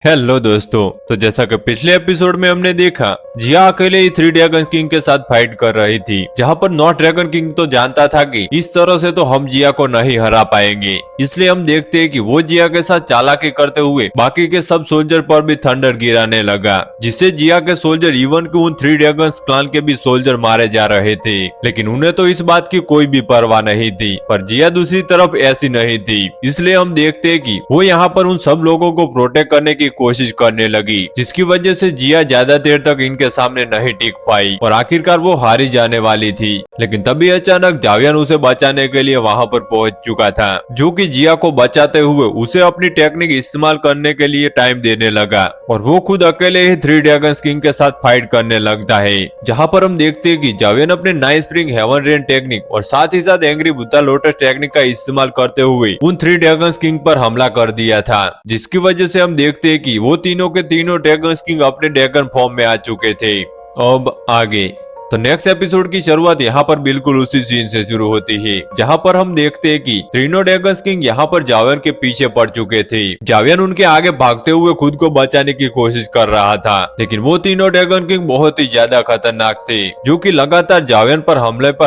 Hello दोस्तों। तो जैसा कि पिछले एपिसोड में हमने देखा, जिया अकेले ही थ्री ड्रैगन किंग के साथ फाइट कर रही थी, जहां पर नॉर्थ ड्रैगन किंग तो जानता था कि इस तरह से तो हम जिया को नहीं हरा पाएंगे। इसलिए हम देखते हैं कि वो जिया के साथ चालाकी करते हुए बाकी के सब सोल्जर पर भी थंडर गिराने लगा, जिससे जिया के सोल्जर इवन कि उन थ्री ड्रैगन क्लान के भी सोल्जर मारे जा रहे थे। लेकिन उन्हें तो इस बात की कोई भी परवाह नहीं थी। पर जिया दूसरी तरफ ऐसी नहीं थी, इसलिए हम देखते हैं कि वो यहाँ पर उन सब लोगों को प्रोटेक्ट करने की कोशिश करने लगी, जिसकी वजह से जिया ज्यादा देर तक इनके सामने नहीं टिक पाई और आखिरकार वो हारी जाने वाली थी। लेकिन तभी अचानक जावियन उसे बचाने के लिए वहां पर पहुंच चुका था, जो कि जिया को बचाते हुए उसे अपनी टेक्निक इस्तेमाल करने के लिए टाइम देने लगा और वो खुद अकेले ही थ्री ड्रैगन किंग के साथ फाइट करने लगता है। जहां पर हम देखते हैं कि जावियन अपने nice spring heaven rain technique और साथ ही साथ एंग्री बुद्धा लोटस टेक्निक का इस्तेमाल करते हुए उन थ्री ड्रैगन किंग पर हमला कर दिया था, जिसकी वजह से हम देखते हैं कि वो तीनों के तीनों ड्रैगन किंग अपने ड्रैगन फॉर्म में आ चुके थे। अब आगे तो नेक्स्ट एपिसोड की शुरुआत यहाँ पर बिल्कुल उसी सीन से शुरू होती है, जहाँ पर हम देखते हैं कि तीनों ड्रैगन किंग यहाँ पर जावियन के पीछे पड़ चुके थे। जावियन उनके आगे भागते हुए खुद को बचाने की कोशिश कर रहा था, लेकिन वो तीनों ड्रैगन किंग बहुत ही ज्यादा खतरनाक थे, जो कि लगातार जावियन पर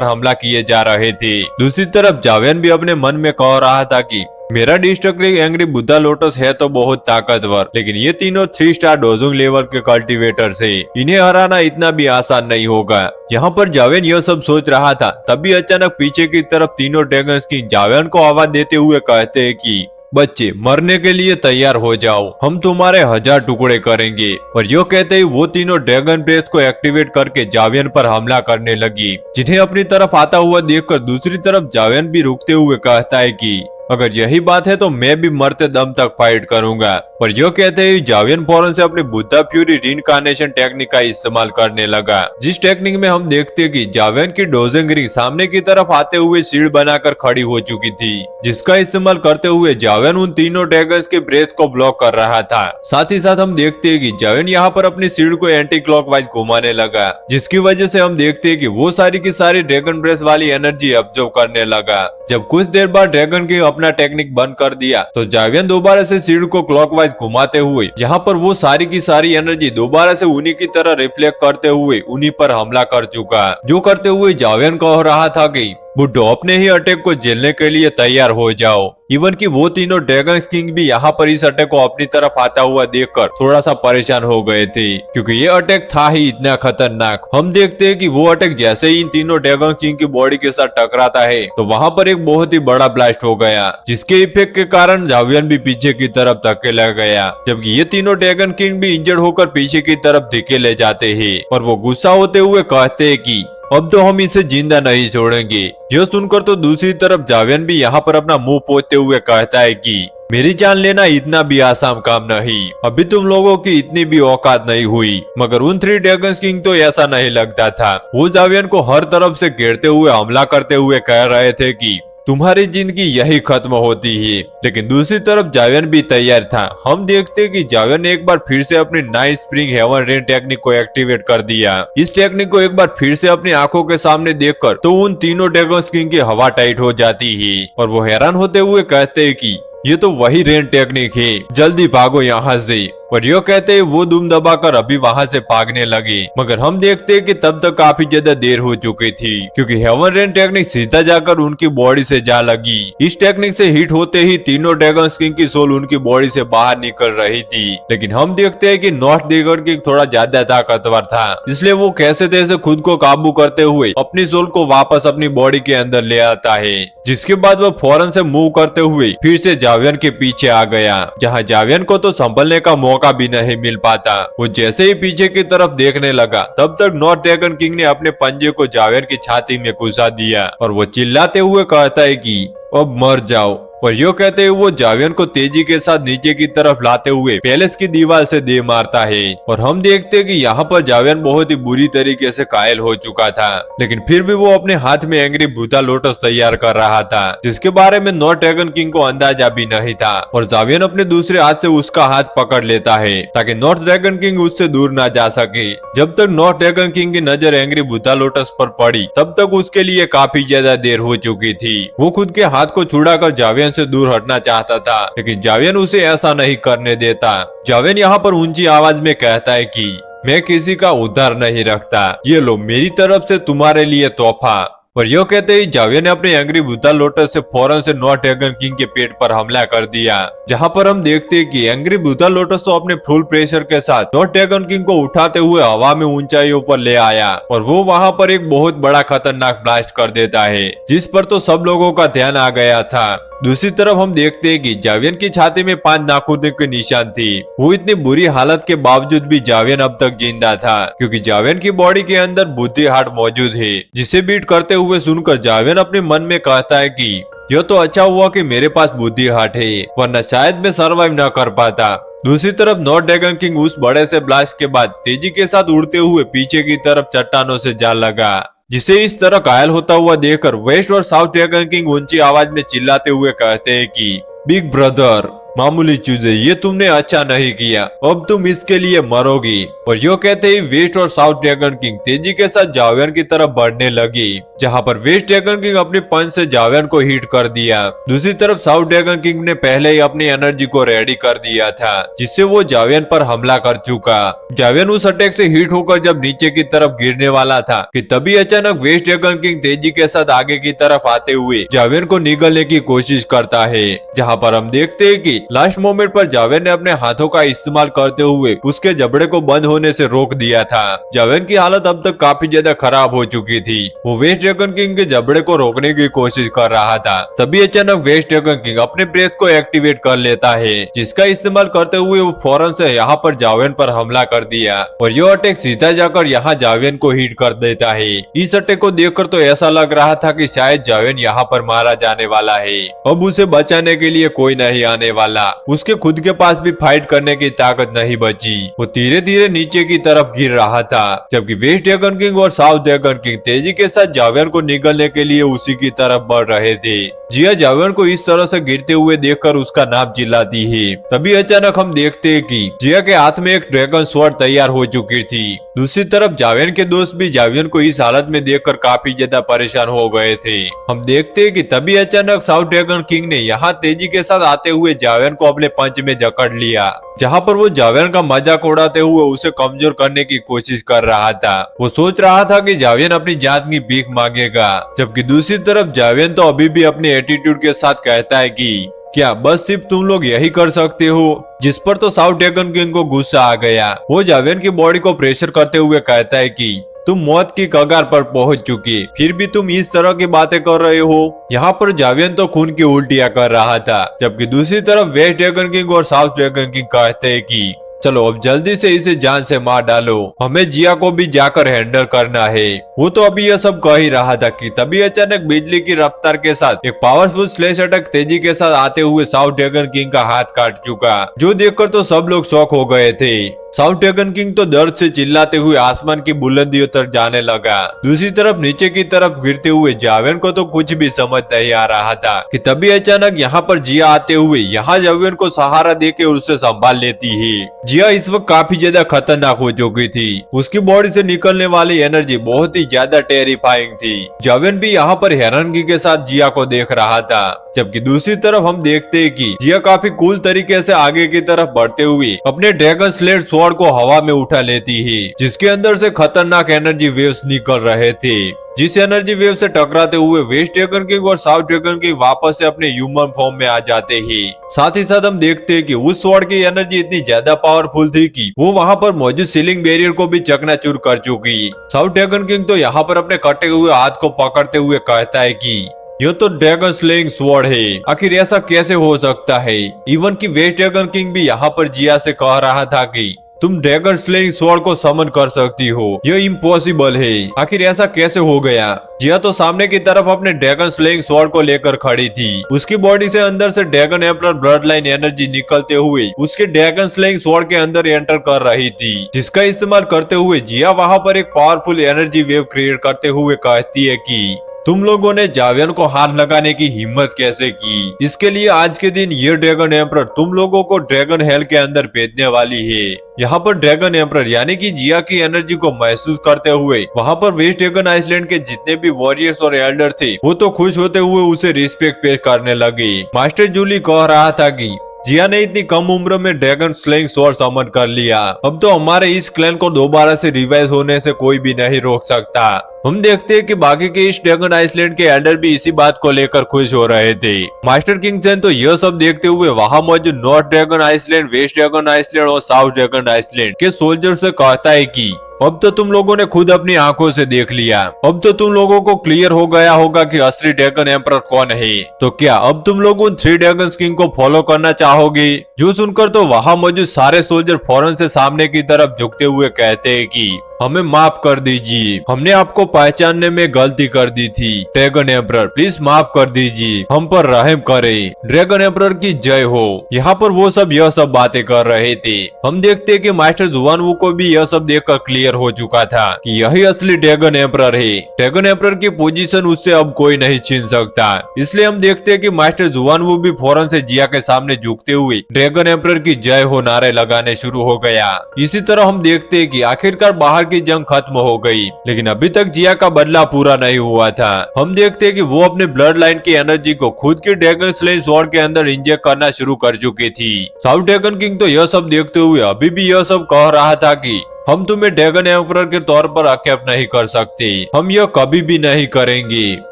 हमला किए जा रहे थे। दूसरी तरफ जावियन भी अपने मन में कह रहा था कि मेरा डिस्ट्रक्टिव एंग्री बुद्धा लोटस है तो बहुत ताकतवर, लेकिन ये तीनों 3 स्टार डोजुंग लेवल के कल्टीवेटर से इन्हें हराना इतना भी आसान नहीं होगा। यहाँ पर जावियन यह सब सोच रहा था, तभी अचानक पीछे की तरफ तीनों ड्रैगन किंग जावियन को आवाज देते हुए कहते हैं कि बच्चे मरने के लिए तैयार हो जाओ, हम तुम्हारे 1000 टुकड़े करेंगे। और यो कहते ही वो तीनों ड्रैगन ब्रेथ को एक्टिवेट करके जावियन पर हमला करने लगी, जिन्हें अपनी तरफ आता हुआ देखकर दूसरी तरफ जावियन भी रुकते हुए कहता है कि अगर यही बात है तो मैं भी मरते दम तक फाइट करूंगा। पर यो कहते ही जावियन फौरन से अपनी बुद्धा फ्यूरी रीइंकार्नेशन टेक्निक का इस्तेमाल करने लगा, जिस टेक्निक में हम देखते हैं कि जावियन की डोजिंग रिंग सामने की तरफ आते हुए शील्ड बनाकर खड़ी हो चुकी थी, जिसका इस्तेमाल करते हुए जावियन उन तीनों ड्रैगन्स के ब्रेथ को ब्लॉक कर रहा था। साथ ही साथ हम देखते हैं कि जावियन यहाँ पर अपनी शील्ड को एंटी क्लॉकवाइज घुमाने लगा, जिसकी वजह से हम देखते हैं कि वो सारी की सारी ड्रैगन ब्रेथ वाली एनर्जी ऑब्जर्व करने लगा। जब कुछ देर बाद ड्रैगन की अपना टेक्निक बंद कर दिया तो जावियन दोबारा से शील्ड को क्लॉकवाइज घुमाते हुए यहाँ पर वो सारी की सारी एनर्जी दोबारा से उन्हीं की तरह रिफ्लेक्ट करते हुए उन्हीं पर हमला कर चुका, जो करते हुए जावियन कह रहा था कि बुड्ढो अपने ही अटैक को झेलने के लिए तैयार हो जाओ। इवन कि वो तीनों ड्रैगन किंग भी यहाँ पर इस अटैक को अपनी तरफ आता हुआ देखकर थोड़ा सा परेशान हो गए थे, क्योंकि ये अटैक था ही इतना खतरनाक। हम देखते हैं कि वो अटैक जैसे ही इन तीनों ड्रैगन किंग की बॉडी के साथ टकराता है तो वहाँ पर एक बहुत ही बड़ा ब्लास्ट हो गया, जिसके इफेक्ट के कारण जावियन भी पीछे की तरफ धकेला गया, जबकि ये तीनों ड्रैगन किंग भी इंजर्ड होकर पीछे की तरफ धकेले जाते हैं। और वो गुस्सा होते हुए कहते हैं कि अब तो हम इसे जिंदा नहीं छोड़ेंगे। यह सुनकर तो दूसरी तरफ जावियन भी यहाँ पर अपना मुंह पोंछते हुए कहता है कि मेरी जान लेना इतना भी आसान काम नहीं, अभी तुम लोगों की इतनी भी औकात नहीं हुई। मगर उन थ्री ड्रैगन किंग तो ऐसा नहीं लगता था, वो जावियन को हर तरफ से घेरते हुए हमला करते हुए कह रहे थे कि तुम्हारी जिंदगी यही खत्म होती है। लेकिन दूसरी तरफ जावियन भी तैयार था। हम देखते कि जावियन ने एक बार फिर से अपनी nice spring heaven rain technique को एक्टिवेट कर दिया। इस टेक्निक को एक बार फिर से अपनी आंखों के सामने देखकर तो उन तीनों ड्रैगन किंग की हवा टाइट हो जाती है और वो हैरान होते हुए कहते हैं कि ये तो वही रेन टेक्निक है, जल्दी भागो यहाँ से। और यो कहते वो दुम दबाकर अभी वहां से भागने लगे, मगर हम देखते हैं कि तब तक काफी ज्यादा देर हो चुकी थी, क्योंकि हेवन रेन टेक्निक सीधा जाकर उनकी बॉडी से जा लगी। इस टेक्निक से हिट होते ही तीनों ड्रैगन किंग की सोल उनकी बॉडी से बाहर निकल रही थी। लेकिन हम देखते हैं कि नॉर्थ ड्रैगन किंग थोड़ा ज्यादा ताकतवर था, इसलिए वो कैसे तैसे खुद को काबू करते हुए अपनी सोल को वापस अपनी बॉडी के अंदर ले आता है, जिसके बाद वो फौरन से मूव करते हुए फिर से जावियन के पीछे आ गया, जहाँ जावियन को तो संभलने का मौका भी नहीं मिल पाता। वो जैसे ही पीछे की तरफ देखने लगा तब तक नॉर्थ ड्रैगन किंग ने अपने पंजे को जावियन की छाती में घुसा दिया और वो चिल्लाते हुए कहता है कि अब मर जाओ। और यो कहते हुए वो जावियन को तेजी के साथ नीचे की तरफ लाते हुए पैलेस की दीवार से दे मारता है। और हम देखते हैं कि यहाँ पर जावियन बहुत ही बुरी तरीके से घायल हो चुका था, लेकिन फिर भी वो अपने हाथ में एंग्री बुद्धा लोटस तैयार कर रहा था, जिसके बारे में नॉर्थ ड्रैगन किंग को अंदाजा भी नहीं था। और जावियन अपने दूसरे हाथ से उसका हाथ पकड़ लेता है ताकि नॉर्थ ड्रैगन किंग उससे दूर ना जा सके। जब तक नॉर्थ ड्रैगन किंग की नजर एंग्री बुद्धा लोटस पर पड़ी तब तक उसके लिए काफी ज्यादा देर हो चुकी थी। वो खुद के हाथ को छुड़ाकर जावियन जावियन से दूर हटना चाहता था, लेकिन जावियन उसे ऐसा नहीं करने देता। जावियन यहाँ पर ऊंची आवाज में कहता है कि मैं किसी का उद्धार नहीं रखता, ये लो मेरी तरफ से तुम्हारे लिए तोहफा। और यो कहते ही जावियन ने अपने एंग्री बुद्धा लोटस से फौरन से नॉट ड्रैगन किंग के पेट पर हमला कर दिया, जहां पर हम देखते हैं कि एंग्री बुद्धा लोटस तो अपने फुल प्रेशर के साथ नॉट ड्रैगन किंग को उठाते हुए हवा में ऊंचाइयों पर ले आया और वो वहां पर एक बहुत बड़ा खतरनाक ब्लास्ट कर देता है, जिस पर तो सब लोगों का ध्यान आ गया था। दूसरी तरफ हम देखते हैं कि जावियन की छाती में 5 नाखूनों के निशान थी। वो इतनी बुरी हालत के बावजूद भी जावियन अब तक जिंदा था, क्योंकि जावियन की बॉडी के अंदर बुद्धि हार्ट मौजूद है, जिसे बीट करते हुए सुनकर जावियन अपने मन में कहता है कि यह तो अच्छा हुआ कि मेरे पास बुद्धि हार्ट है, वरना शायद मैं सरवाइव न कर पाता। दूसरी तरफ नॉट ड्रैगन किंग उस बड़े से ब्लास्ट के बाद तेजी के साथ उड़ते हुए पीछे की तरफ चट्टानों से जा लगा, जिसे इस तरह घायल होता हुआ देखकर वेस्ट और साउथ ड्रैगन किंग ऊंची आवाज में चिल्लाते हुए कहते हैं कि बिग ब्रदर, मामूली चूजे, ये तुमने अच्छा नहीं किया, अब तुम इसके लिए मरोगी। और यो कहते ही वेस्ट और साउथ ड्रैगन किंग तेजी के साथ जावियन की तरफ बढ़ने लगी, जहां पर वेस्ट ड्रैगन किंग अपने पंच से जावियन को हिट कर दिया। दूसरी तरफ साउथ ड्रैगन किंग ने पहले ही अपनी एनर्जी को रेडी कर दिया था, जिससे वो जावियन पर हमला कर चुका। जावियन उस अटैक से हिट होकर जब नीचे की तरफ गिरने वाला था कि तभी अचानक वेस्ट ड्रैगन किंग तेजी के साथ आगे की तरफ आते हुए जावियन को निगलने की कोशिश करता है, जहां पर हम देखते हैं कि लास्ट मोमेंट पर जावियन ने अपने हाथों का इस्तेमाल करते हुए उसके जबड़े को बंद होने से रोक दिया था। जावियन की हालत अब तक काफी ज्यादा खराब हो चुकी थी। वो वेस्ट ड्रैगन किंग के जबड़े को रोकने की कोशिश कर रहा था, तभी अचानक वेस्ट ड्रैगन किंग अपने ब्रेथ को एक्टिवेट कर लेता है, जिसका इस्तेमाल करते हुए वो फौरन से यहाँ पर जावियन पर हमला कर दिया और यह अटैक सीधा जाकर यहाँ जावियन को हिट कर देता है। इस अटैक को देखकर तो ऐसा लग रहा था कि शायद जावियन यहाँ पर मारा जाने वाला है, अब उसे बचाने के लिए कोई नहीं आने वाला। उसके खुद के पास भी फाइट करने की ताकत नहीं बची। वो धीरे धीरे नीचे की तरफ गिर रहा था, जबकि वेस्ट ड्रैगन किंग और साउथ ड्रैगन किंग तेजी के साथ जावियन को निगलने के लिए उसी की तरफ बढ़ रहे थे। जिया जावियन को इस तरह से गिरते हुए देखकर उसका नाम चिल्लाती है। तभी अचानक हम देखते हैं कि जिया के हाथ में एक ड्रैगन स्वॉर्ड तैयार हो चुकी थी। दूसरी तरफ जावियन के दोस्त भी जावियन को इस हालत में देखकर काफी ज्यादा परेशान हो गए थे। हम देखते हैं कि तभी अचानक साउथ ड्रैगन किंग ने यहाँ तेजी के साथ आते हुए जावियन को अपने पंच में जकड़ लिया, जहाँ पर वो जावियन का मजाक उड़ाते हुए उसे कमजोर करने की कोशिश कर रहा था। वो सोच रहा था कि जावियन अपनी जान की भीख मांगेगा, जबकि दूसरी तरफ जावियन तो अभी भी अपने एटीट्यूड के साथ कहता है कि क्या बस सिर्फ तुम लोग यही कर सकते हो, जिस पर तो साउथ ड्रैगन किंग को गुस्सा आ गया। वो जावियन की बॉडी को प्रेशर करते हुए कहता है कि तुम मौत की कगार पर पहुंच चुकी, फिर भी तुम इस तरह की बातें कर रहे हो। यहाँ पर जावियन तो खून की उल्टियां कर रहा था, जबकि दूसरी तरफ वेस्ट ड्रैगन किंग और साउथ ड्रैगन किंग कहते हैं कि चलो अब जल्दी से इसे जान से मार डालो, हमें जिया को भी जाकर हैंडल करना है। वो तो अभी यह सब कह ही रहा था कि तभी अचानक बिजली की रफ्तार के साथ एक पावरफुल स्लैश अटैक तेजी के साथ आते हुए साउथ ड्रैगन किंग का हाथ काट चुका, जो देखकर तो सब लोग शॉक हो गए थे। साउथ ड्रैगन किंग तो दर्द से चिल्लाते हुए आसमान की बुलंदियों तक जाने लगा। दूसरी तरफ नीचे की तरफ गिरते हुए जावियन को तो कुछ भी समझ नहीं आ रहा था कि तभी अचानक यहाँ पर जिया आते हुए यहाँ जावियन को सहारा देके उससे संभाल लेती है। जिया इस वक्त काफी ज्यादा खतरनाक हो चुकी थी। उसकी बॉडी से निकलने वाली एनर्जी बहुत ही ज्यादा टेरिफाइंग थी। जावियन भी यहाँ पर हैरानगी के साथ जिया को देख रहा था, जबकि दूसरी तरफ हम देखते हैं कि जिया काफी कूल तरीके से आगे की तरफ बढ़ते हुए अपने ड्रैगन स्लेट स्वॉर्ड को हवा में उठा लेती है, जिसके अंदर से खतरनाक एनर्जी वेव्स निकल रहे थे। जिस एनर्जी वेव से टकराते हुए वेस्ट ड्रैगन किंग और साउथ ड्रैगन किंग वापस से अपने ह्यूमन फॉर्म में आ जाते हैं। साथ ही साथ हम देखते हैं कि उस स्वॉर्ड की एनर्जी इतनी ज्यादा पावरफुल थी कि वो वहां पर मौजूद सीलिंग बैरियर को भी चकनाचूर कर चुकी। साउथ ड्रैगन किंग तो यहाँ पर अपने कटे हुए हाथ को पकड़ते हुए कहता है कि यह तो ड्रैगन स्लेइंग स्वॉर्ड है, आखिर ऐसा कैसे हो सकता है। इवन कि वेस्ट ड्रैगन किंग भी यहाँ पर जिया से कह रहा था कि तुम ड्रैगन स्लेइंग स्वॉर्ड को समन कर सकती हो, यह इम्पॉसिबल है, आखिर ऐसा कैसे हो गया। जिया तो सामने की तरफ अपने ड्रैगन स्लेइंग स्वॉर्ड को लेकर खड़ी थी। उसकी बॉडी से अंदर से dragon emperor blood line energy निकलते हुए उसके ड्रैगन स्लेइंग स्वॉर्ड के अंदर एंटर कर रही थी, जिसका इस्तेमाल करते हुए जिया वहां पर एक पावरफुल एनर्जी वेव क्रिएट करते हुए कहती है कि तुम लोगों ने जावियन को हाथ लगाने की हिम्मत कैसे की? इसके लिए आज के दिन ये ड्रैगन एम्परर तुम लोगों को ड्रैगन हेल के अंदर भेजने वाली है। यहाँ पर ड्रैगन एम्परर यानी कि जिया की एनर्जी को महसूस करते हुए वहाँ पर वेस्ट ड्रैगन आइसलैंड के जितने भी वॉरियर्स और एल्डर थे वो तो खुश होते हुए उसे रिस्पेक्ट पेश करने लगे। मास्टर जूली कह रहा था कि जिया ने इतनी कम उम्र में ड्रैगन स्लेइंग स्वॉर्ड समन कर लिया, अब तो हमारे इस क्लैन को दोबारा से रिवाइज होने से कोई भी नहीं रोक सकता। हम देखते हैं कि बाकी के इस ड्रैगन आइसलैंड के एल्डर भी इसी बात को लेकर खुश हो रहे थे। मास्टर किंगसन तो यह सब देखते हुए वहां मौजूद north dragon island, west dragon island और साउथ ड्रैगन आइसलैंड के सोल्जर से कहता है कि अब तो तुम लोगों ने खुद अपनी आंखों से देख लिया, अब तो तुम लोगों को क्लियर हो गया होगा कि असली ड्रैगन एम्परर कौन है। तो क्या अब तुम लोग उन 3 ड्रैगन किंग को फॉलो करना चाहोगे? जो सुनकर तो वहां मौजूद सारे सोल्जर फौरन से सामने की तरफ झुकते हुए कहते हैं कि हमें माफ कर दीजिए, हमने आपको पहचानने में गलती कर दी थी। ड्रैगन एम्परर प्लीज माफ कर दीजिए, हम पर रहम करें। ड्रैगन एम्परर की जय हो। यहाँ पर वो सब यह सब बातें कर रहे थे। हम देखते कि मास्टर जुआनवू को भी यह सब देखकर क्लियर हो चुका था कि यही असली ड्रैगन एम्परर है। ड्रैगन एम्परर की पोजीशन उससे अब कोई नहीं छीन सकता। इसलिए हम देखते हैं कि मास्टर जुआनवू भी फौरन से जिया के सामने झुकते हुए ड्रैगन एम्परर की जय हो नारे लगाने शुरू हो गया। इसी तरह हम देखते हैं कि आखिरकार बाहर की जंग खत्म हो गई, लेकिन अभी तक जिया का बदला पूरा नहीं हुआ था। हम देखते हैं कि वो अपने ब्लड लाइन की एनर्जी को खुद की ड्रैगन स्लेइंग स्वॉर्ड के अंदर इंजेक्ट करना शुरू कर चुकी थी। साउथ ड्रैगन किंग तो यह सब देखते हुए अभी भी यह सब कह रहा था कि हम तुम्हें ड्रैगन एम्परर के तौर पर एक्सेप्ट नहीं कर सकते, हम यह कभी भी नहीं करेंगे।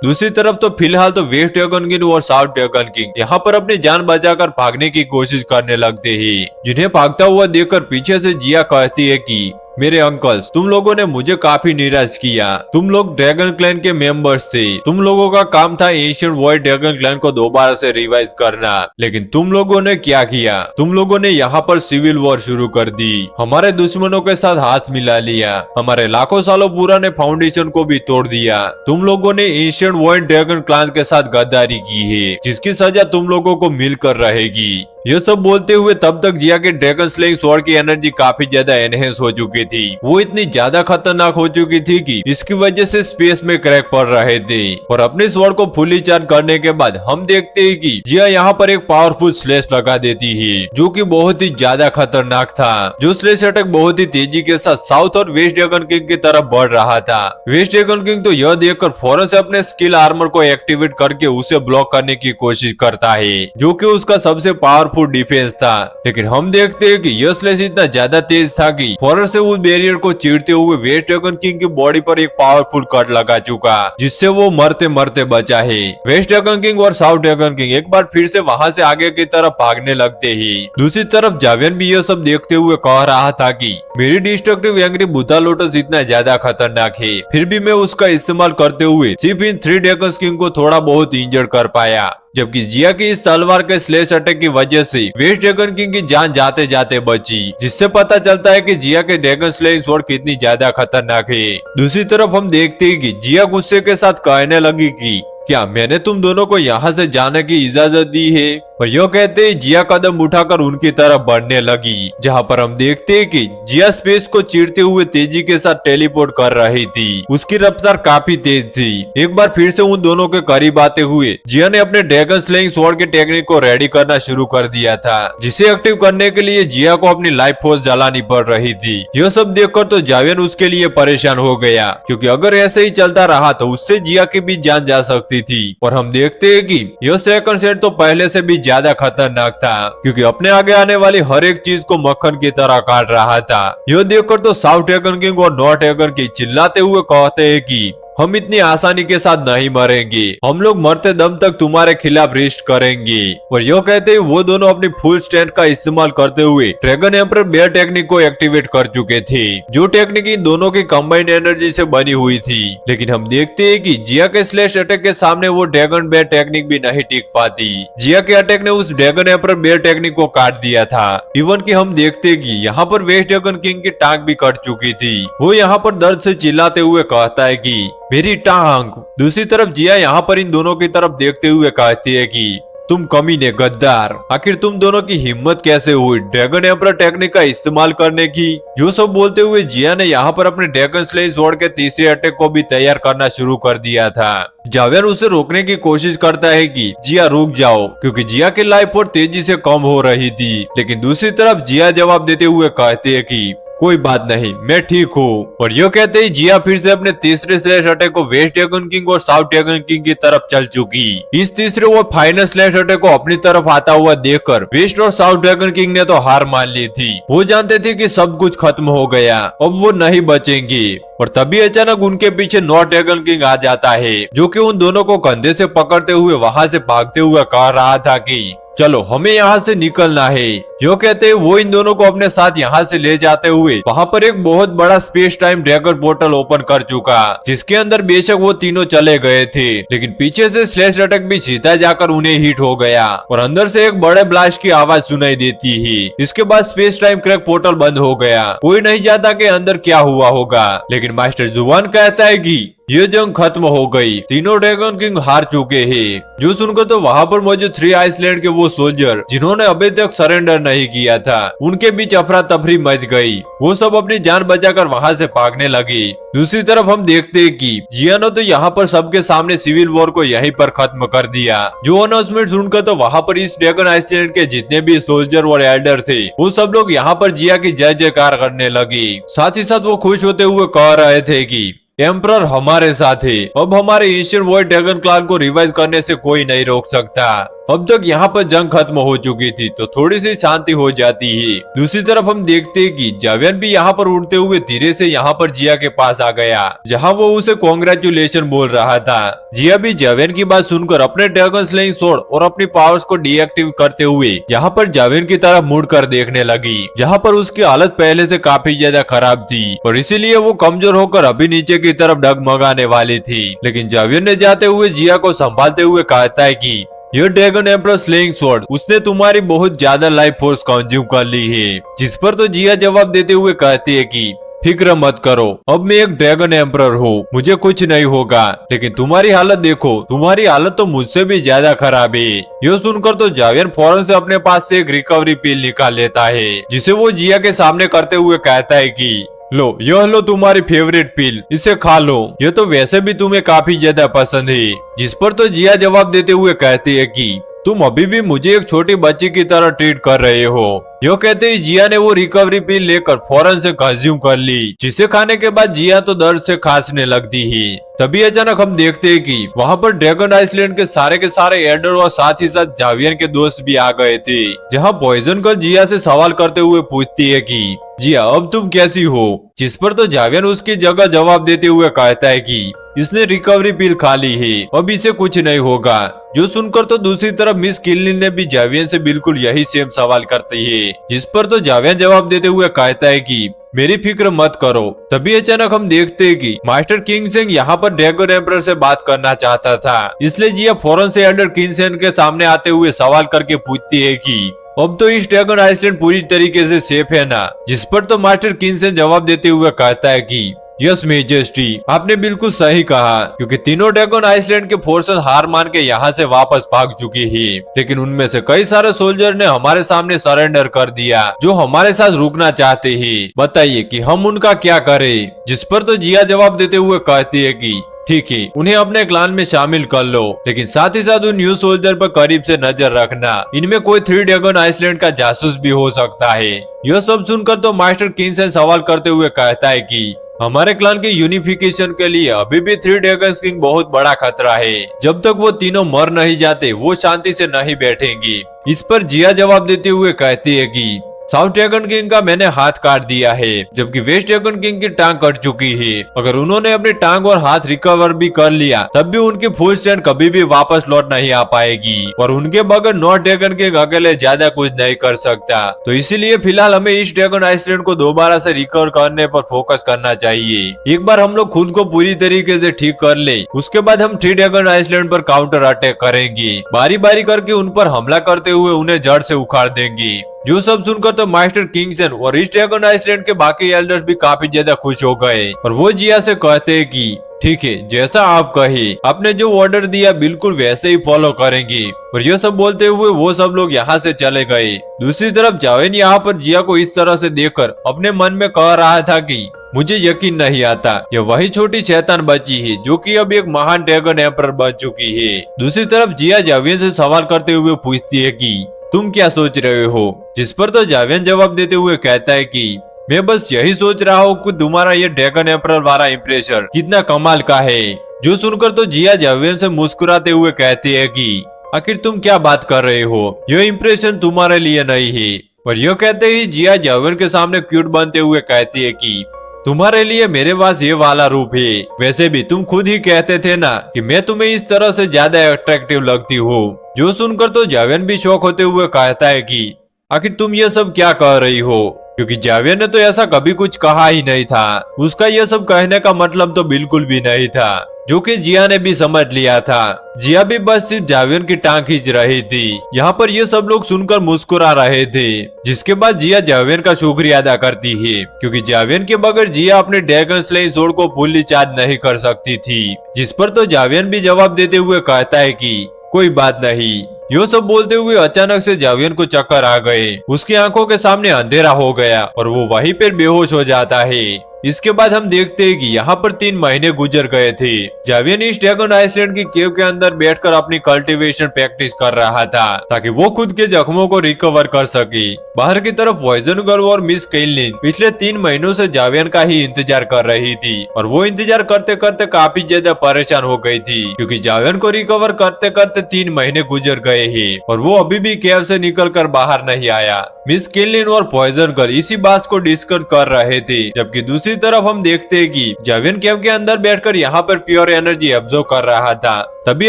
दूसरी तरफ तो फिलहाल तो वेस्ट ड्रैगन किंग और साउथ ड्रैगन किंग यहाँ पर अपनी जान बचाकर भागने की कोशिश करने लगते हैं। जिन्हें भागता हुआ देखकर पीछे से जिया कहती है कि मेरे अंकल्स, तुम लोगों ने मुझे काफी निराश किया। तुम लोग ड्रैगन क्लैन के मेंबर्स थे, तुम लोगों का काम था एशियंट वॉइड ड्रैगन क्लैन को दोबारा से रिवाइज करना, लेकिन तुम लोगों ने क्या किया? तुम लोगों ने यहाँ पर सिविल वॉर शुरू कर दी, हमारे दुश्मनों के साथ हाथ मिला लिया, हमारे लाखों सालों पुराने फाउंडेशन को भी तोड़ दिया। तुम लोगों ने एशियंट वॉइड ड्रैगन क्लैन के साथ गद्दारी की है, जिसकी सजा तुम लोगों को मिलकर रहेगी। यह सब बोलते हुए तब तक जिया के ड्रैगन स्लेइंग स्वॉर्ड की एनर्जी काफी ज्यादा एनहेंस हो चुकी थी। वो इतनी ज्यादा खतरनाक हो चुकी थी कि इसकी वजह से स्पेस में क्रैक पड़ रहे थे। और अपने स्वॉर्ड को फुली चार्ज करने के बाद हम देखते हैं कि जिया यहाँ पर एक पावरफुल स्लैश लगा देती है, जो कि बहुत ही ज्यादा खतरनाक था। जो स्लैश अटैक बहुत ही तेजी के साथ साउथ और वेस्ट ड्रैगन किंग की तरफ बढ़ रहा था। वेस्ट ड्रैगन किंग तो यह देखकर फौरन से अपने स्किल आर्मर को एक्टिवेट करके उसे ब्लॉक करने की कोशिश करता है, जो कि उसका सबसे पावरफुल डिफेंस था। लेकिन हम देखते हैं कि यह स्लैश इतना ज्यादा तेज था कि फौरन से उस बैरियर को चीरते हुए वेस्ट ड्रैगन किंग की बॉडी पर एक पावरफुल कट लगा चुका, जिससे वो मरते मरते बचा है। वेस्ट ड्रैगन किंग और साउथ ड्रैगन किंग एक बार फिर से वहां से आगे की तरफ भागने लगते ही दूसरी तरफ जावियन भी यह सब देखते हुए कह रहा था कि मेरी डिस्ट्रक्टिव एंग्री बुद्धा लोटस इतना ज्यादा खतरनाक है, फिर भी मैं उसका इस्तेमाल करते हुए सिर्फ इन 3 ड्रैगन किंग को थोड़ा बहुत इंजर्ड कर पाया। जबकि जिया की इस तलवार के स्लेश अटैक की वजह से वेस्ट ड्रैगन किंग की जान जाते जाते बची, जिससे पता चलता है कि जिया के ड्रैगन स्लेइंग स्वॉर्ड कितनी ज्यादा खतरनाक है। दूसरी तरफ हम देखते हैं कि जिया गुस्से के साथ कहने लगी कि क्या मैंने तुम दोनों को यहाँ से जाने की इजाजत दी है? और यह कहते ही जिया कदम उठाकर उनकी तरफ बढ़ने लगी, जहाँ पर हम देखते हैं कि जिया स्पेस को चीरते हुए तेजी के साथ टेलीपोर्ट कर रही थी। उसकी रफ्तार काफी तेज थी। एक बार फिर से उन दोनों के करीब आते हुए जिया ने अपने ड्रैगन स्लेइंग स्वॉर्ड के टेक्निक को रेडी करना शुरू कर दिया था, जिसे एक्टिव करने के लिए जिया को अपनी लाइफ फोर्स जलानी पड़ रही थी। यह सब देखकर तो जावियन उसके लिए परेशान हो गया, क्योंकि अगर ऐसे ही चलता रहा तो उससे जिया की भी जान जा सकती थी। और हम देखते हैं कि यह सेकंड सेट तो पहले से भी ज्यादा खतरनाक था, क्योंकि अपने आगे आने वाली हर एक चीज को मक्खन की तरह काट रहा था। यह देखकर तो साउथ ड्रैगन किंग और नॉर्थ ड्रैगन किंग चिल्लाते हुए कहते हैं कि हम इतनी आसानी के साथ नहीं मरेंगे, हम लोग मरते दम तक तुम्हारे खिलाफ रेस्ट करेंगे। और यह कहते ही वो दोनों अपनी फुल स्ट्रेंथ का इस्तेमाल करते हुए ड्रैगन एम्परर बेयर टेक्निक को एक्टिवेट कर चुके थे, जो टेक्निक इन दोनों की कंबाइंड एनर्जी से बनी हुई थी। लेकिन हम देखते हैं कि जिया के स्लैश अटैक के सामने वो ड्रैगन बेयर टेक्निक भी नहीं टिक पाती। जिया के अटैक ने उस ड्रैगन एम्परर बेयर टेक्निक को काट दिया था। इवन कि हम देखते हैं कि यहाँ पर वेस्ट ड्रैगन किंग की टांग भी कट चुकी थी। वो यहाँ पर दर्द से चिल्लाते हुए कहता है कि मेरी टांग। दूसरी तरफ जिया यहाँ पर इन दोनों की तरफ देखते हुए कहती है कि तुम कमीने गद्दार, आखिर तुम दोनों की हिम्मत कैसे हुई ड्रैगन एम्परर टेक्निक का इस्तेमाल करने की। जो सब बोलते हुए जिया ने यहाँ पर अपने ड्रैगन स्लेइंग स्वॉर्ड के तीसरे अटैक को भी तैयार करना शुरू कर दिया था। जावियन उसे रोकने की कोशिश करता है कि जिया रुक जाओ, क्योंकि जिया की लाइफ और तेजी से कम हो रही थी। लेकिन दूसरी तरफ जिया जवाब देते हुए कहते है कि कोई बात नहीं, मैं ठीक हूँ। और यो कहते ही जिया फिर से अपने तीसरे स्लैश अटैक को वेस्ट ड्रैगन किंग और साउथ ड्रैगन किंग की तरफ चल चुकी। इस तीसरे और फाइनल स्लैश अटैक को अपनी तरफ आता हुआ देखकर वेस्ट और साउथ ड्रैगन किंग ने तो हार मान ली थी। वो जानते थे कि सब कुछ खत्म हो गया, अब वो नहीं बचेंगे। और तभी अचानक उनके पीछे नॉर्थ ड्रैगन किंग आ जाता है, जो कि उन दोनों को कंधे से पकड़ते हुए वहां से भागते हुए कह रहा था कि चलो हमें यहाँ से निकलना है। जो कहते हैं वो इन दोनों को अपने साथ यहाँ से ले जाते हुए वहाँ पर एक बहुत बड़ा space time dragon portal open कर चुका, जिसके अंदर बेशक वो तीनों चले गए थे, लेकिन पीछे से स्लैश अटैक भी सीधा जाकर उन्हें हिट हो गया और अंदर से एक बड़े ब्लास्ट की आवाज सुनाई देती है। इसके बाद स्पेस टाइम क्रैक पोर्टल बंद हो गया। कोई नहीं जानता कि अंदर क्या हुआ होगा, लेकिन मास्टर जुवान कहता है कि ये जंग खत्म हो गई, तीनों ड्रैगन किंग हार चुके हैं। जो सुनकर तो वहाँ पर मौजूद 3 आइसलैंड के वो सोल्जर जिन्होंने अभी तक सरेंडर नहीं किया था, उनके बीच अफरा तफरी मच गई। वो सब अपनी जान बचाकर वहाँ से भागने लगे। दूसरी तरफ हम देखते हैं कि जिया ने तो यहाँ पर सबके सामने सिविल वॉर को यहीं पर खत्म कर दिया। जो अनाउंसमेंट सुनकर तो वहाँ पर इस ड्रैगन आइसलैंड के जितने भी सोल्जर और एल्डर थे, वो सब लोग यहाँ पर जिया की जय जयकार करने लगे। साथ ही साथ वो खुश होते हुए कह रहे थे कि एम्परर हमारे साथ है, अब हमारे एशियन वॉइड ड्रैगन क्लान को रिवाइज करने से कोई नहीं रोक सकता। अब तक यहाँ पर जंग खत्म हो चुकी थी, तो थोड़ी सी शांति हो जाती है। दूसरी तरफ हम देखते हैं कि जावियन भी यहाँ पर उड़ते हुए धीरे से यहाँ पर जिया के पास आ गया, जहाँ वो उसे कॉन्ग्रेचुलेशन बोल रहा था। जिया भी जावियन की बात सुनकर अपने ड्रैगन स्लेइंग स्वॉर्ड और अपनी पावर्स को डीएक्टिव करते हुए यहाँ पर जावियन की तरफ मुड़ कर देखने लगी, जहाँ पर उसकी हालत पहले से काफी ज्यादा खराब थी और इसीलिए वो कमजोर होकर अभी नीचे की तरफ डगमगाने वाली थी। लेकिन जावियन ने जाते हुए जिया को संभालते हुए कहता है कि ये ड्रैगन एम्परर स्लेइंग स्वॉर्ड उसने तुम्हारी बहुत ज्यादा लाइफ फोर्स कंज्यूम कर ली है। जिस पर तो जिया जवाब देते हुए कहती है कि फिक्र मत करो, अब मैं एक ड्रैगन एम्परर हूँ, मुझे कुछ नहीं होगा। लेकिन तुम्हारी हालत देखो, तुम्हारी हालत तो मुझसे भी ज्यादा खराब है। यह सुनकर तो जावियन फौरन से अपने पास से एक रिकवरी पिल निकाल लेता है, जिसे वो जिया के सामने करते हुए कहता है कि लो यह लो तुम्हारी फेवरेट पिल, इसे खा लो, ये तो वैसे भी तुम्हें काफी ज्यादा पसंद है। जिस पर तो जिया जवाब देते हुए कहती है कि तुम अभी भी मुझे एक छोटी बच्ची की तरह ट्रीट कर रहे हो। यो कहते ही जिया ने वो रिकवरी पिल लेकर फौरन से कंज्यूम कर ली, जिसे खाने के बाद जिया तो दर्द से खांसने लगती है। तभी अचानक हम देखते हैं कि वहाँ पर ड्रैगन आइसलैंड के सारे एल्डर और साथ ही साथ जावियन के दोस्त भी आ गए थे, जहाँ पॉइजन गर्ल जिया से सवाल करते हुए पूछती है कि जिया अब तुम कैसी हो। जिस पर तो जावियन उसकी जगह जवाब देते हुए कहता है कि इसने रिकवरी पिल खा ली है, अब इसे कुछ नहीं होगा। जो सुनकर तो दूसरी तरफ मिस किल्लिन ने भी जावियन से बिल्कुल यही सेम सवाल करती है। जिस पर तो जावियन जवाब देते हुए कहता है कि मेरी फिक्र मत करो। तभी अचानक हम देखते हैं कि मास्टर किंगसेन यहाँ पर ड्रैगन एम्परर से बात करना चाहता था, इसलिए जिया फौरन से एल्डर किंगसेन के सामने आते हुए सवाल करके पूछती है कि अब तो इस ड्रैगन आइसलैंड पूरी तरीके से सेफ है ना। जिस पर तो मास्टर किंगसेन जवाब देते हुए कहता है कि यस मेजेस्टी, आपने बिल्कुल सही कहा, क्योंकि तीनों ड्रैगन आइसलैंड के फोर्सेस हार मान के यहाँ से वापस भाग चुकी है, लेकिन उनमें से कई सारे सोल्जर ने हमारे सामने सरेंडर कर दिया, जो हमारे साथ रुकना चाहते हैं। बताइए कि हम उनका क्या करें। जिस पर तो जिया जवाब देते हुए कहती है कि ठीक है, उन्हें अपने क्लान में शामिल कर लो, लेकिन साथ ही साथ उन न्यू सोल्जर पर करीब से नजर रखना, इनमें कोई 3 ड्रैगन आइसलैंड का जासूस भी हो सकता है। यह सब सुनकर तो मास्टर किंगसेन सवाल करते हुए कहता है कि हमारे क्लान के यूनिफिकेशन के लिए अभी भी 3 ड्रैगन किंग बहुत बड़ा खतरा है, जब तक वो तीनों मर नहीं जाते वो शांति से नहीं बैठेंगी। इस पर जिया जवाब देते हुए कहती है कि साउथ ड्रैगन किंग का मैंने हाथ काट दिया है, जबकि वेस्ट ड्रैगन किंग की टांग कट चुकी है। अगर उन्होंने अपनी टांग और हाथ रिकवर भी कर लिया, तब भी उनकी फुल स्ट्रेंथ कभी भी वापस लौट नहीं आ पाएगी, और उनके बगैर नॉर्थ ड्रैगन किंग अकेले ज्यादा कुछ नहीं कर सकता। तो इसीलिए फिलहाल हमें इस ड्रैगन आइसलैंड को दोबारा से रिकवर करने पर फोकस करना चाहिए। एक बार हम लोग खुद को पूरी तरीके से ठीक कर ले, उसके बाद हम 3 ड्रैगन आइसलैंड पर काउंटर अटैक करेंगे, बारी बारी करके उन पर हमला करते हुए उन्हें जड़ से उखाड़ देंगे। जो सब सुनकर तो मास्टर किंगसेन और इस ड्रैगन आइसलैंड के बाकी एल्डर्स भी काफी ज्यादा खुश हो गए, और वो जिया से कहते हैं कि ठीक है, जैसा आप कहे, आपने जो ऑर्डर दिया बिल्कुल वैसे ही फॉलो करेंगे। और यह सब बोलते हुए वो सब लोग यहाँ से चले गए। दूसरी तरफ जावेन यहाँ पर जिया को इस तरह से देखकर अपने मन में कह रहा था कि मुझे यकीन नहीं आता ये वही छोटी शैतान बची है जो कि अब एक महान ड्रैगन एम्परर बन चुकी है। दूसरी तरफ जिया जावेन से सवाल करते हुए पूछती है कि तुम क्या सोच रहे हो, जिस पर तो जावेन जवाब देते हुए कहता है कि मैं बस यही सोच रहा हूँ कि तुम्हारा ये ड्रैगन एम्परर वाला इम्प्रेशन कितना कमाल का है। जो सुनकर तो जिया जावेन से मुस्कुराते हुए कहती है कि आखिर तुम क्या बात कर रहे हो, यह इम्प्रेशन तुम्हारे लिए नहीं है। और यह कहते ही जिया जावेन के सामने क्यूट बनते हुए कहती है कि तुम्हारे लिए मेरे पास ये वाला रूप है। वैसे भी तुम खुद ही कहते थे ना कि मैं तुम्हें इस तरह से ज्यादा अट्रैक्टिव लगती हूँ। जो सुनकर तो जावेन भी शौक होते हुए कहता है कि आखिर तुम ये सब क्या कह रही हो, क्योंकि जावेन ने तो ऐसा कभी कुछ कहा ही नहीं था। उसका यह सब कहने का मतलब तो बिल्कुल भी नहीं था, जो कि जिया ने भी समझ लिया था। जिया भी बस सिर्फ जावेन की टांग खींच रही थी। यहाँ पर ये सब लोग सुनकर मुस्कुरा रहे थे, जिसके बाद जिया जावेन का शुक्रिया अदा करती है, क्योंकि जावेन के बगैर जिया अपने ड्रैगन स्लेइंग स्वॉर्ड को फुल्ली चार्ज नहीं कर सकती थी। जिस पर तो जावेन भी जवाब देते हुए कहता है कि कोई बात नहीं। यो सब बोलते हुए अचानक से जावेन को चक्कर आ गए। उसकी आंखों के सामने अंधेरा हो गया और वो वहीं पर बेहोश हो जाता है। इसके बाद हम देखते हैं कि यहाँ पर 3 महीने गुजर गए थे। जावेन इस ड्रैगन आइसलैंड की केव के अंदर बैठकर अपनी कल्टीवेशन प्रैक्टिस कर रहा था, ताकि वो खुद के जख्मों को रिकवर कर सके। बाहर की तरफ पॉइजन गर्ल और मिस केनलिन पिछले 3 महीनों से जावेन का ही इंतजार कर रही थी, और वो इंतजार करते करते काफी ज्यादा परेशान हो गई थी, क्योंकि जावेन को रिकवर करते करते 3 महीने गुजर गए हैं और वो अभी भी केव से निकल कर बाहर नहीं आया। मिस केनलिन और पॉइजन गर्ल इसी बात को डिस्कस कर रहे थे, जबकि दूसरी तरफ हम देखते हैं कि जावेन केव के अंदर बैठकर यहाँ पर प्योर एनर्जी ऑब्जर्व कर रहा था। तभी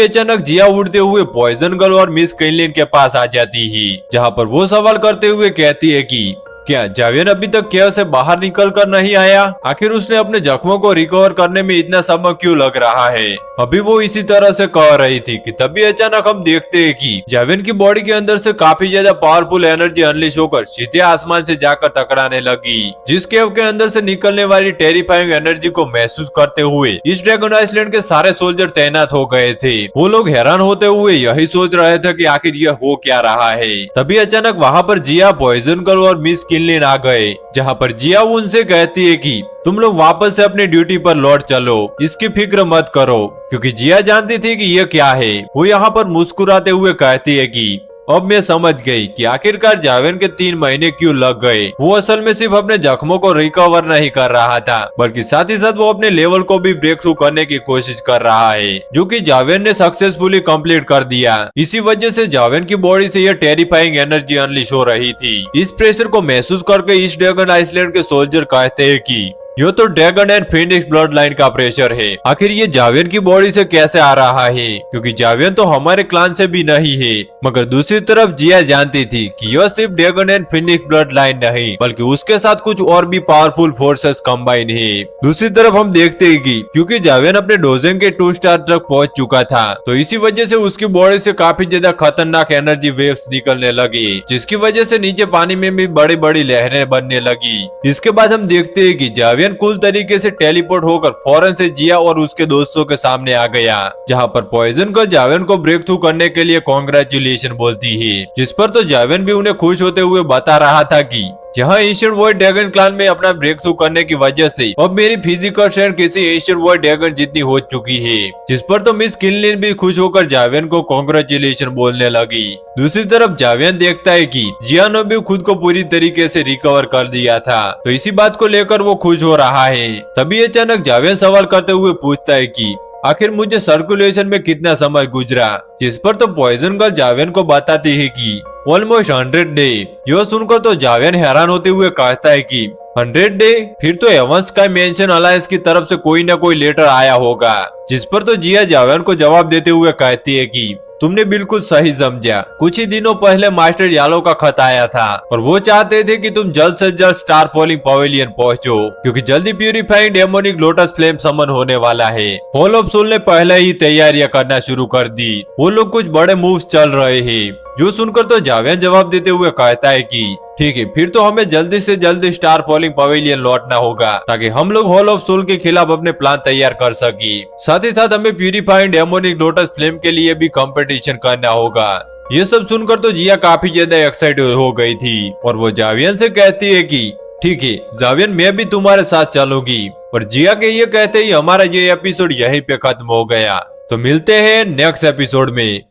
अचानक जिया उड़ते हुए पॉइजन गर्ल और मिस केनलिन के पास आ जाती है, जहाँ पर वो सवाल करते हुए कहती है कि क्या जावेन अभी तक केव से बाहर निकल कर नहीं आया? आखिर उसने अपने जख्मों को रिकवर करने में इतना समय क्यों लग रहा है? अभी वो इसी तरह से कह रही थी कि तभी अचानक हम देखते हैं कि जावेन की बॉडी के अंदर से काफी ज्यादा पावरफुल एनर्जी अनलिश होकर सीधे आसमान से जाकर टकराने लगी। जिस केव के अंदर से निकलने वाली टेरिफाइंग एनर्जी को महसूस करते हुए इस ड्रैगन आइसलैंड के सारे सोल्जर तैनात हो गए थे। वो लोग हैरान होते हुए यही सोच रहे थे कि आखिर यह हो क्या रहा है। तभी अचानक वहाँ पर जिया, पॉइजन गर्ल और मिस केनलिन आ गए, जहाँ पर जिया उनसे कहती है कि तुम लोग वापस से अपनी ड्यूटी पर लौट चलो, इसकी फिक्र मत करो, क्योंकि जिया जानती थी कि यह क्या है। वो यहाँ पर मुस्कुराते हुए कहती है कि अब मैं समझ गई कि आखिरकार जावेन के 3 महीने क्यों लग गए। वो असल में सिर्फ अपने जख्मों को रिकवर नहीं कर रहा था, बल्कि साथ ही साथ वो अपने लेवल को भी ब्रेक थ्रू करने की कोशिश कर रहा है, जो कि जावेन ने सक्सेसफुली कंप्लीट कर दिया। इसी वजह से जावेन की बॉडी से यह टेरिफाइंग एनर्जी अनलिश हो रही थी। इस प्रेशर को महसूस करके इस ड्रैगन आइसलैंड के सोल्जर कहते हैं कि यो तो dragon and Phoenix blood line का प्रेशर है। आखिर ये जावेन की बॉडी से कैसे आ रहा है, क्योंकि जावेन तो हमारे क्लान से भी नहीं है। मगर दूसरी तरफ जिया जानती थी कि यह सिर्फ dragon and Phoenix blood line नहीं, बल्कि उसके साथ कुछ और भी पावरफुल फोर्सेस कंबाइन है। दूसरी तरफ हम देखते हैं कि क्योंकि जावेन अपने डोजेन के 2 स्टार तक पहुंच चुका था, तो इसी वजह से उसकी बॉडी से काफी ज्यादा खतरनाक एनर्जी वेव्स निकलने लगी, जिसकी वजह से नीचे पानी में भी बड़ी बड़ी लहरें बनने लगी। इसके बाद हम देखते हैं कि जावेन कुल तरीके से टेलीपोर्ट होकर फौरन से जिया और उसके दोस्तों के सामने आ गया, जहां पर पॉइजन को जावेन को ब्रेक थ्रू करने के लिए कांग्रेचुलेशन बोलती है। जिस पर तो जावेन भी उन्हें खुश होते हुए बता रहा था कि जहाँ एशियन वॉइड ड्रैगन क्लान में अपना ब्रेक थ्रू करने की वजह से अब मेरी फिजिकल स्ट्रेंथ किसी एशियन वॉइड ड्रैगन जितनी हो चुकी है। जिस पर तो मिस केनलिन भी खुश होकर जावेन को कांग्रेचुलेशन बोलने लगी। दूसरी तरफ जावेन देखता है कि जिया ने भी खुद को पूरी तरीके से रिकवर कर दिया था, तो इसी बात को लेकर वो खुश हो रहा है। तभी अचानक जावेन सवाल करते हुए पूछता है कि आखिर मुझे सर्कुलेशन में कितना समय गुजरा, जिस पर तो पॉइजन गर्ल जावेन को बताती है कि ऑलमोस्ट 100 डे। यह सुनकर तो जावेन हैरान होते हुए कहता है कि 100 डे, फिर तो एवंस स्काई मेंशन अलायंस की तरफ से कोई न कोई लेटर आया होगा। जिस पर तो जिया जावेन को जवाब देते हुए कहती है कि तुमने बिल्कुल सही समझा। कुछ ही दिनों पहले मास्टर यालो का खत आया था और वो चाहते थे कि तुम जल्द से जल्द स्टार फॉलिंग पवेलियन पहुंचो, क्योंकि जल्दी प्यूरिफाइंग डेमोनिक लोटस फ्लेम समन होने वाला है। हॉल ऑफ सोल ने पहले ही तैयारियां करना शुरू कर दी। वो लोग कुछ बड़े मूव्स चल रहे हैं। जो सुनकर तो जावियन जवाब देते हुए कहता है कि ठीक है, फिर तो हमें जल्दी से जल्दी स्टार फॉलिंग पवेलियन लौटना होगा ताकि हम लोग हॉल ऑफ सोल के खिलाफ अपने प्लान तैयार कर सके। साथ ही साथ हमें प्यूरिफाइड डेमोनिक लोटस फ्लेम के लिए भी कंपटीशन करना होगा। ये सब सुनकर तो जिया काफी ज्यादा एक्साइटेड हो गई थी और वो जावियन से कहती है कि ठीक है जावियन, मैं भी तुम्हारे साथ चलूंगी। और जिया के ये कहते ही हमारा ये एपिसोड यहीं पे खत्म हो गया। तो मिलते हैं नेक्स्ट एपिसोड में।